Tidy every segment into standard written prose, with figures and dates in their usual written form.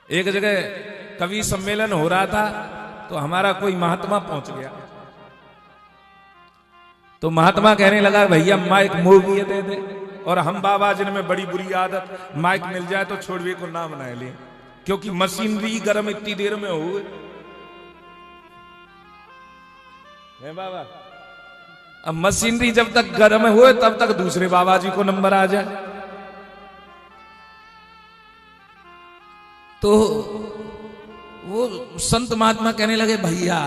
एक जगह कवि सम्मेलन हो रहा था, तो हमारा कोई महात्मा पहुंच गया। तो महात्मा कहने लगा, भैया माइक मोगिए दे दे। और हम बाबा जिनमें बड़ी बुरी आदत, माइक मिल जाए तो छोड़वे को ना बनाए ले, क्योंकि मशीनरी गर्म इतनी देर में हुए है बाबा। अब मशीनरी जब तक गर्म हुए तब तक दूसरे बाबा जी को नंबर आ जाए। तो वो संत महात्मा कहने लगे, भैया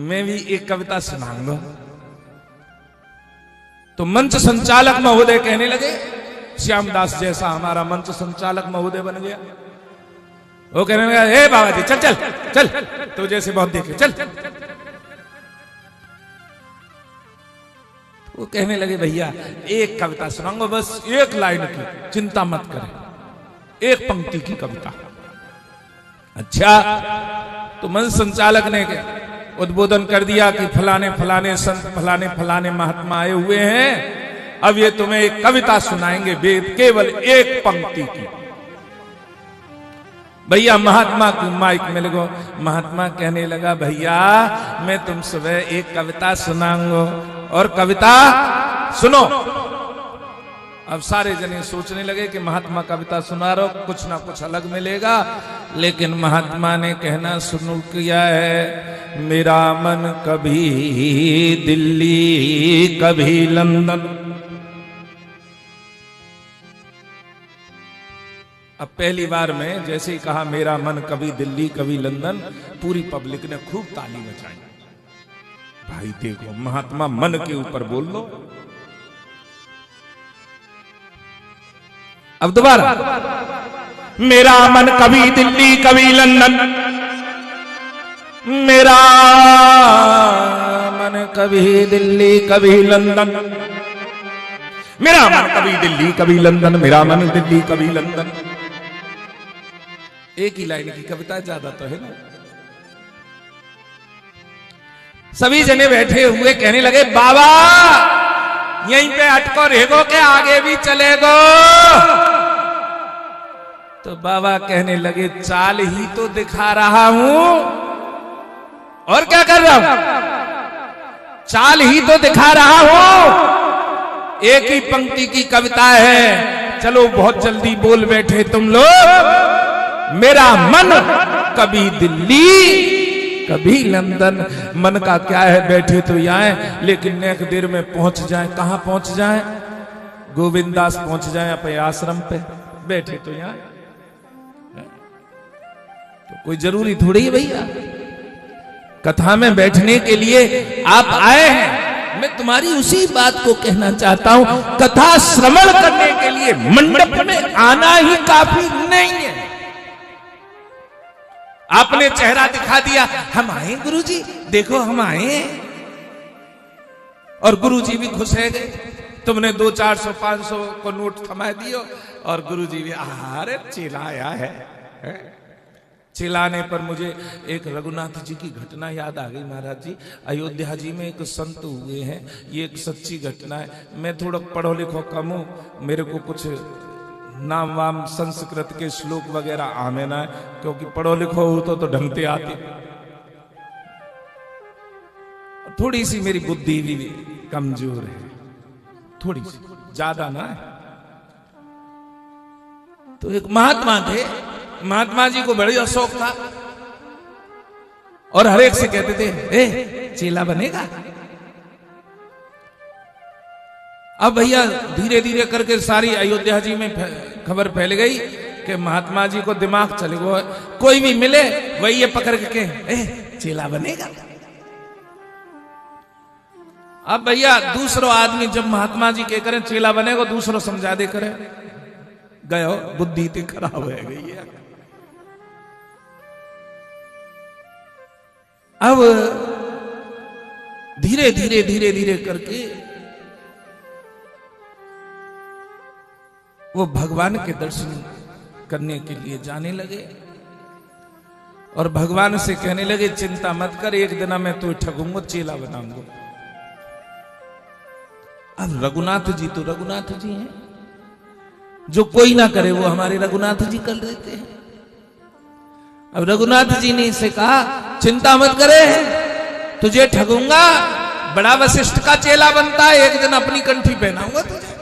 मैं भी एक कविता सुनाऊंगा। तो मंच संचालक महोदय कहने लगे, श्यामदास जैसा हमारा मंच संचालक महोदय बन गया। वो कहने लगा, ए बाबा जी चल चल चल, तो जैसे बहुत देखे चल। वो कहने लगे, भैया एक कविता सुनाऊंगा, बस एक लाइन की, चिंता मत करें, एक पंक्ति की कविता। अच्छा, तो मंच संचालक ने उद्बोधन कर दिया कि फलाने फलाने संत फलाने फलाने महात्मा आए हुए हैं, अब ये तुम्हें एक कविता सुनाएंगे, वेद केवल एक पंक्ति की। भैया महात्मा को माइक मिल गो। महात्मा कहने लगा, भैया मैं तुम सुबह एक कविता सुनाऊंगा, और कविता सुनो। अब सारे जने सोचने लगे कि महात्मा कविता सुना रहा, कुछ ना कुछ अलग मिलेगा। लेकिन महात्मा ने कहना शुरू किया है, मेरा मन कभी दिल्ली कभी लंदन। अब पहली बार में जैसे ही कहा मेरा मन कभी दिल्ली कभी लंदन, पूरी पब्लिक ने खूब ताली बजाई। भाई देखो, महात्मा मन के ऊपर बोल लो। अब दोबारा, मेरा मन कभी दिल्ली कभी लंदन, मेरा मन कभी दिल्ली कभी लंदन, मेरा मन कभी दिल्ली कभी लंदन, मेरा मन दिल्ली कभी लंदन। एक ही लाइन की कविता, ज्यादा तो है ना। सभी जने बैठे हुए कहने लगे, बाबा यहीं पे अटको रहेगो के आगे भी चलेगो? तो बाबा कहने लगे, चाल ही तो दिखा रहा हूं, और क्या कर रहा हूं? चाल ही तो दिखा रहा हूं। एक ही पंक्ति की कविता है, चलो बहुत जल्दी बोल बैठे तुम लोग। मेरा मन कभी दिल्ली कभी लंदन। मन का क्या है, बैठे तो यहाँ, लेकिन नेक देर में पहुंच जाए। कहां पहुंच जाए? गोविंदास पहुंच जाए अपने आश्रम पे। बैठे तो यहाँ, तो कोई जरूरी थोड़ी है भैया कथा में बैठने के लिए आप आए हैं। मैं तुम्हारी उसी बात को कहना चाहता हूं, कथा श्रवण करने के लिए मंडप में आना ही काफी नहीं है। आपने चेहरा दिखा दिया, हम आए गुरुजी, देखो हम आए, और गुरुजी भी खुश है गए। तुमने 200, 400, 500 को नोट थमा दियो, और गुरुजी भी अरे चिल्लाया है। चिल्लाने पर मुझे एक रघुनाथ जी की घटना याद आ गई। महाराज जी, अयोध्या जी में एक संत हुए हैं, ये एक सच्ची घटना है। मैं थोड़ा पढ़ो लिखो कम हूं, मेरे को कुछ नाम वाम संस्कृत के श्लोक वगैरह आने ना है, क्योंकि पढ़ो लिखो हो तो ढंगते आते। थोड़ी सी मेरी बुद्धि भी कमजोर है, थोड़ी सी, ज्यादा ना है। तो एक महात्मा थे, महात्मा जी को बड़ा शौक था, और हर एक से कहते थे, ए चेला बनेगा? अब भैया धीरे धीरे करके सारी अयोध्या जी में खबर फैल गई कि महात्मा जी को दिमाग चले गए, कोई भी मिले वही ये पकड़ के ए चेला बनेगा। अब भैया दूसरो आदमी जब महात्मा जी के करें चेला बनेगा, दूसरो समझा दे करे, गयो बुद्धि ते खराब हो गई है। अब धीरे धीरे धीरे धीरे करके वो भगवान के दर्शन करने के लिए जाने लगे, और भगवान से कहने लगे, चिंता मत कर, एक दिन मैं तो ठगूंगा, चेला बनाऊंगा। अब रघुनाथ जी तो रघुनाथ जी हैं, जो कोई ना करे वो हमारे रघुनाथ जी कर देते हैं। अब रघुनाथ जी ने इसे कहा, चिंता मत करे, तुझे ठगूंगा, बड़ा वशिष्ठ का चेला बनता है, एक दिन अपनी कंठी पहनाऊंगा तुझे।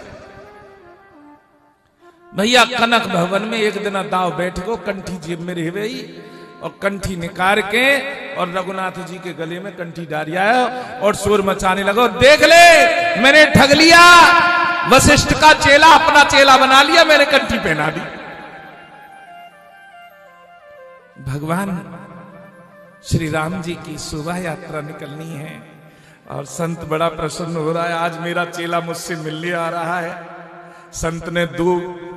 भैया कनक भवन में एक दिन दाव बैठ गो, कंठी जेब में रह गई और कंठी निकाल के और रघुनाथ जी के गले में कंठी डाल आया और शोर मचाने लगा, देख ले मैंने ठग लिया, वशिष्ठ का चेला अपना चेला बना लिया, मैंने कंठी पहना दी। भगवान श्री राम जी की शोभा यात्रा निकलनी है और संत बड़ा प्रसन्न हो रहा है, आज मेरा चेला मुझसे मिलने आ रहा है। संत ने 2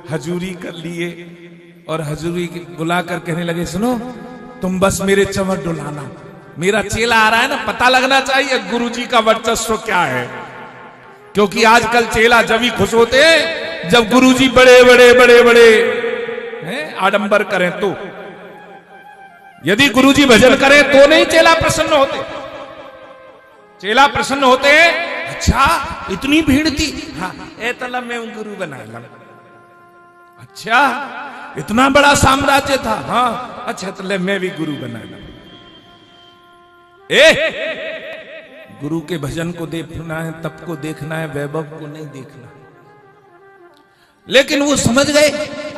हजूरी कर लिए और हजूरी बुला कर कहने लगे, सुनो तुम बस मेरे चंवर डुलाना, मेरा चेला आ रहा है ना, पता लगना चाहिए गुरुजी का वर्चस्व क्या है, क्योंकि आजकल चेला जब ही खुश होते हैं जब गुरुजी बड़े बड़े बड़े बड़े आडंबर करें तो, यदि गुरुजी भजन करें तो नहीं चेला प्रसन्न होते। चेला प्रसन्न होते, अच्छा इतनी भीड़ थी, हाँ तलब में गुरु बना ला, अच्छा इतना बड़ा साम्राज्य था, हाँ अच्छा तलब मैं भी गुरु बना ला। गुरु के भजन को देखना है, तप को देखना है, वैभव को नहीं देखना। लेकिन वो समझ गए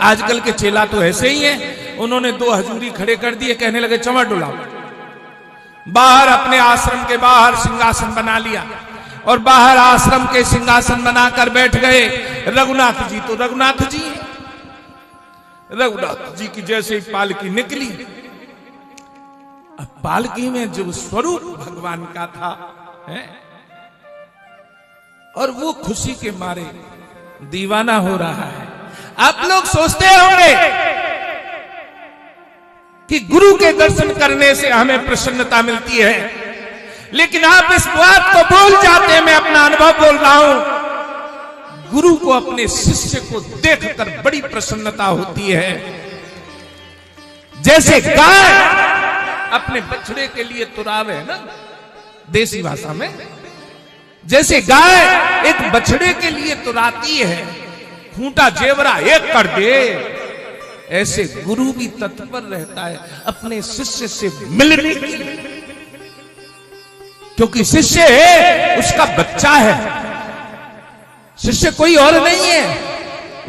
आजकल के चेला तो ऐसे ही हैं। उन्होंने 2 हजूरी खड़े कर दिए, कहने लगे चंवर डुलाओ। बाहर अपने आश्रम के बाहर सिंहासन बना लिया और बाहर आश्रम के सिंहासन बनाकर बैठ गए। रघुनाथ जी तो रघुनाथ जी हैं। रघुनाथ जी की जैसे ही पालकी निकली, अब पालकी में जो स्वरूप भगवान का था है? और वो खुशी के मारे दीवाना हो रहा है। आप लोग सोचते होंगे कि गुरु के दर्शन करने से हमें प्रसन्नता मिलती है, लेकिन आप इस बात को भूल जाते हैं, मैं अपना अनुभव बोल रहा हूं, गुरु को अपने शिष्य को देखकर बड़ी प्रसन्नता होती है। जैसे गाय अपने बछड़े के लिए तुरावे है ना देसी भाषा में, जैसे गाय एक बछड़े के लिए तुराती है, खूंटा जेवरा एक कर दे, ऐसे गुरु भी तत्पर रहता है अपने शिष्य से मिलने के लिए, क्योंकि शिष्य है उसका बच्चा है, शिष्य कोई और नहीं है,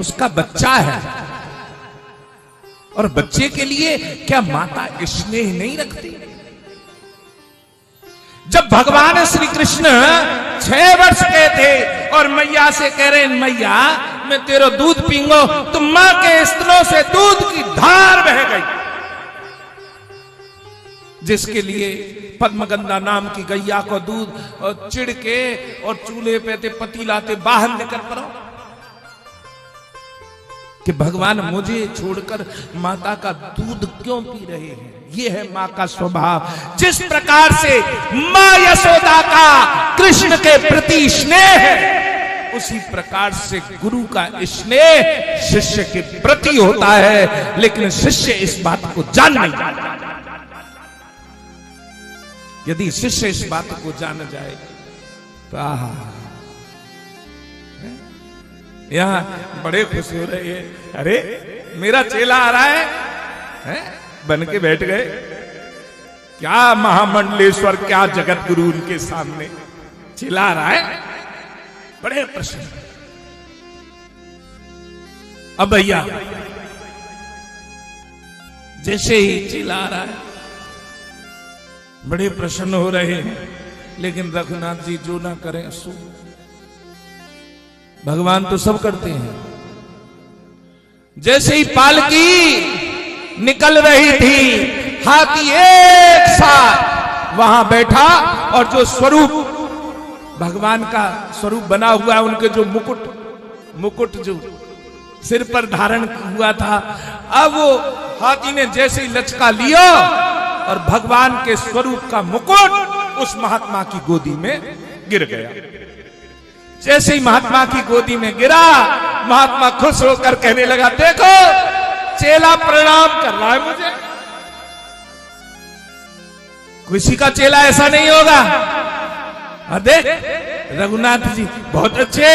उसका बच्चा है। और बच्चे के लिए क्या माता स्नेह नहीं रखती? जब भगवान श्री कृष्ण 6 वर्ष के थे और मैया से कह रहे, मैया मैं तेरा दूध पीऊंगा, तो मां के स्तनों से दूध की धार बह गई, जिसके लिए पद्मगंधा नाम की गैया को दूध और चिड़ के और चूल्हे पे पतीलाते बाहर निकल पड़ो कि भगवान मुझे छोड़कर माता का दूध क्यों पी रहे हैं। ये है मां का स्वभाव। जिस प्रकार से मां यशोदा का कृष्ण के प्रति स्नेह है, उसी प्रकार से गुरु का स्नेह शिष्य के प्रति होता है, लेकिन शिष्य इस बात को जान नहीं जाता। यदि शिष्य इस बात को जान जाए तो यहां बड़े खुश हो रहे हैं, अरे मेरा चेला आ रहा है? बन के बैठ गए। क्या महामंडलेश्वर, क्या जगत गुरु उनके सामने चेला आ रहा है, बड़े प्रसन्न। अब भैया जैसे ही चेला आ रहा है बड़े प्रसन्न हो रहे हैं, लेकिन रघुनाथ जी जो ना करें सो। भगवान तो सब करते हैं। जैसे ही पालकी निकल रही थी, हाथी एक साथ वहां बैठा और जो स्वरूप भगवान का स्वरूप बना हुआ है, उनके जो मुकुट जो सिर पर धारण हुआ था, अब वो हाथी ने जैसे ही लचका लिया और भगवान के स्वरूप का मुकुट उस महात्मा की गोदी में गिर गया। जैसे ही महात्मा की गोदी में गिरा, महात्मा खुश होकर कहने लगा, देखो चेला प्रणाम कर रहा है मुझे। किसी का चेला ऐसा नहीं होगा। देख रघुनाथ जी बहुत अच्छे,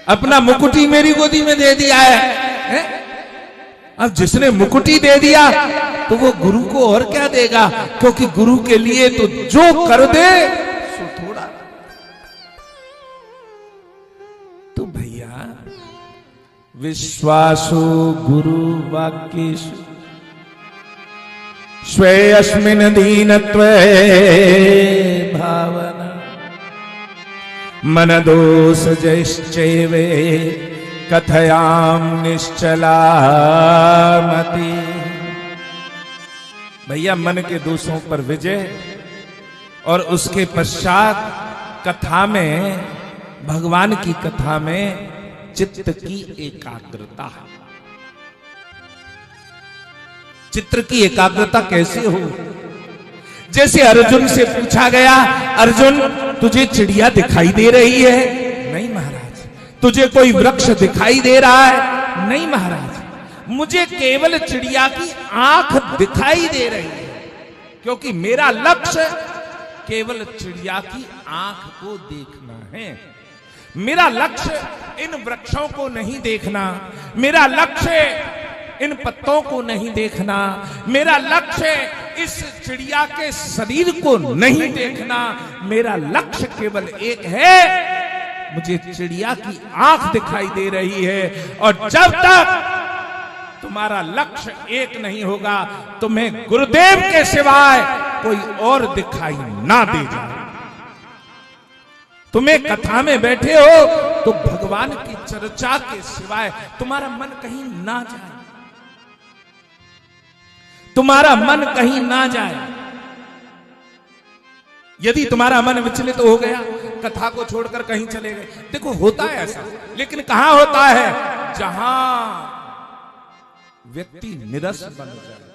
अपना मुकुट ही मेरी गोदी में दे दिया है? अब जिसने मुकुटी दे दिया तो वो गुरु को और क्या देगा, क्योंकि गुरु के लिए तो जो कर दे सो थोड़ा। तो भैया विश्वासो गुरु वाक्येषु स्वेऽस्मिन् दीनत्वे भावना मन दोष जैश्चैवे कथयाम निश्चला मति। भैया मन के दोषों पर विजय और उसके पश्चात कथा में, भगवान की कथा में चित्त की एकाग्रता। चित्र की एकाग्रता कैसे हो? जैसे अर्जुन से पूछा गया, अर्जुन तुझे चिड़िया दिखाई दे रही है? नहीं महाराज। तुझे कोई वृक्ष दिखाई दे रहा है? नहीं महाराज। मुझे केवल चिड़िया की आंख दिखाई दे रही है, क्योंकि मेरा लक्ष्य केवल चिड़िया की आंख को देखना है। मेरा लक्ष्य इन वृक्षों को नहीं देखना, मेरा लक्ष्य इन पत्तों को नहीं देखना, मेरा लक्ष्य इस चिड़िया के शरीर को नहीं देखना। मेरा लक्ष्य केवल एक है, मुझे चिड़िया की आंख दिखाई दे रही है। और जब तक तुम्हारा लक्ष्य एक नहीं होगा, तुम्हें गुरुदेव के सिवाय कोई और दिखाई ना दे जाए। तुम्हें कथा में बैठे हो तो भगवान की चर्चा के सिवाय तुम्हारा मन कहीं ना जाए, तुम्हारा मन कहीं ना जाए। यदि तुम्हारा मन विचलित हो गया, कथा को छोड़कर कहीं चले गए, देखो होता है ऐसा, लेकिन कहां होता है? जहां व्यक्ति निरस बन जाए।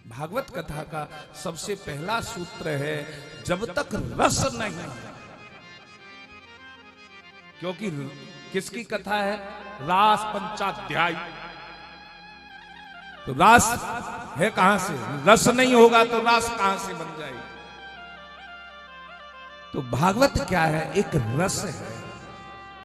भागवत कथा का सबसे पहला सूत्र है, जब तक रस नहीं। क्योंकि किसकी कथा है? रास पंचाध्याय। तो रास है कहां से? रस नहीं होगा तो रास कहां से बन जाएगी? तो भागवत क्या है? एक रस है।